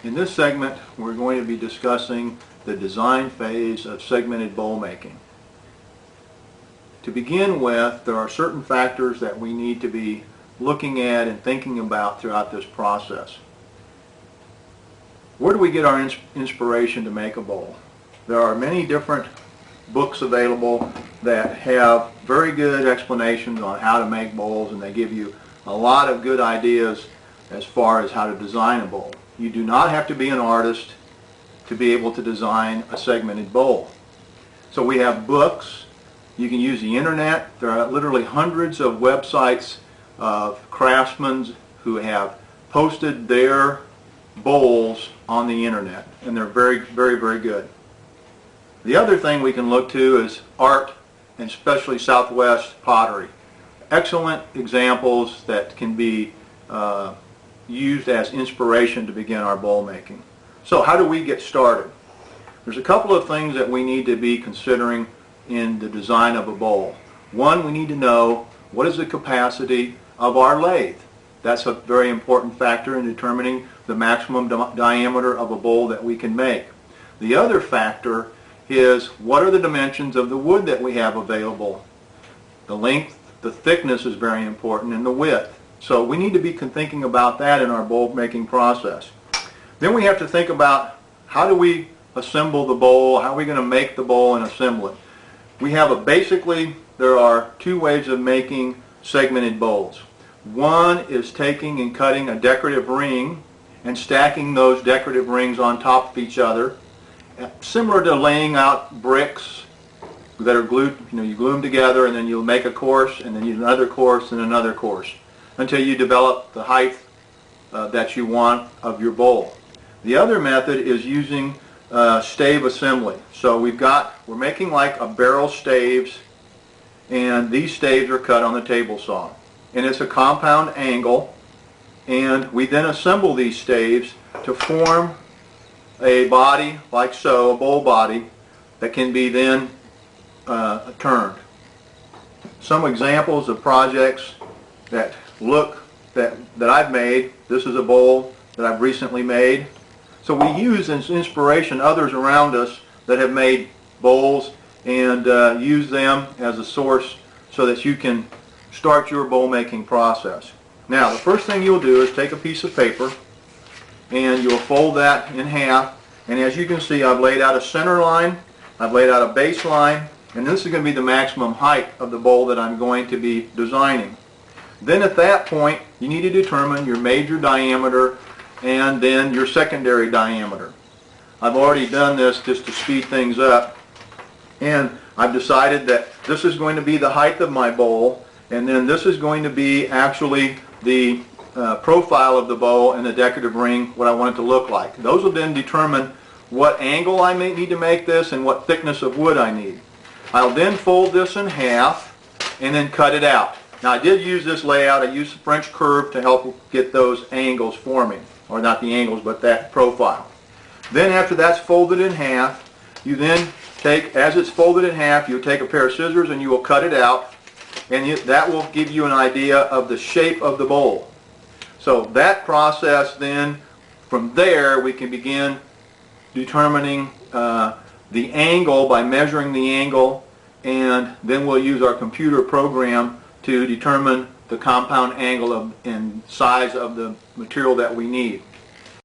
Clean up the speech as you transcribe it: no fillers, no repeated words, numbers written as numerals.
In this segment, we're going to be discussing the design phase of segmented bowl making. To begin with, there are certain factors that we need to be looking at and thinking about throughout this process. Where do we get our inspiration to make a bowl? There are many different books available that have very good explanations on how to make bowls, and they give you a lot of good ideas as far as how to design a bowl. You do not have to be an artist to be able to design a segmented bowl. So we have books. You can use the internet. There are literally hundreds of websites of craftsmen who have posted their bowls on the internet, and they're very, very, very good. The other thing we can look to is art, and especially Southwest pottery. Excellent examples that can be used as inspiration to begin our bowl making. So how do we get started? There's a couple of things that we need to be considering in the design of a bowl. One, we need to know what is the capacity of our lathe. That's a very important factor in determining the maximum diameter of a bowl that we can make. The other factor is what are the dimensions of the wood that we have available. The length, the thickness is very important, and the width. So we need to be thinking about that in our bowl making process. Then we have to think about how do we assemble the bowl, how are we going to make the bowl and assemble it. We have basically, there are two ways of making segmented bowls. One is taking and cutting a decorative ring and stacking those decorative rings on top of each other, similar to laying out bricks that are glued. You glue them together, and then you'll make a course, and then you do another course and another course until you develop the height that you want of your bowl. The other method is using stave assembly. So we're making like a barrel staves, and these staves are cut on the table saw, and it's a compound angle, and we then assemble these staves to form a body like so, a bowl body that can be then turned. Some examples of projects that I've made. This is a bowl that I've recently made. So we use as inspiration others around us that have made bowls and use them as a source so that you can start your bowl making process. Now, the first thing you'll do is take a piece of paper and you'll fold that in half, and as you can see, I've laid out a center line, I've laid out a base line, and this is going to be the maximum height of the bowl that I'm going to be designing. Then at that point, you need to determine your major diameter and then your secondary diameter. I've already done this just to speed things up, and I've decided that this is going to be the height of my bowl, and then this is going to be actually the profile of the bowl and the decorative ring, what I want it to look like. Those will then determine what angle I may need to make this and what thickness of wood I need. I'll then fold this in half and then cut it out. Now, I did use this layout. I used the French curve to help get those angles for me, or not the angles, but that profile. Then after that's folded in half, you then take, as it's folded in half, you'll take a pair of scissors and you will cut it out, and that will give you an idea of the shape of the bowl. So that process then, from there, we can begin determining the angle by measuring the angle, and then we'll use our computer program to determine the compound angle and size of the material that we need.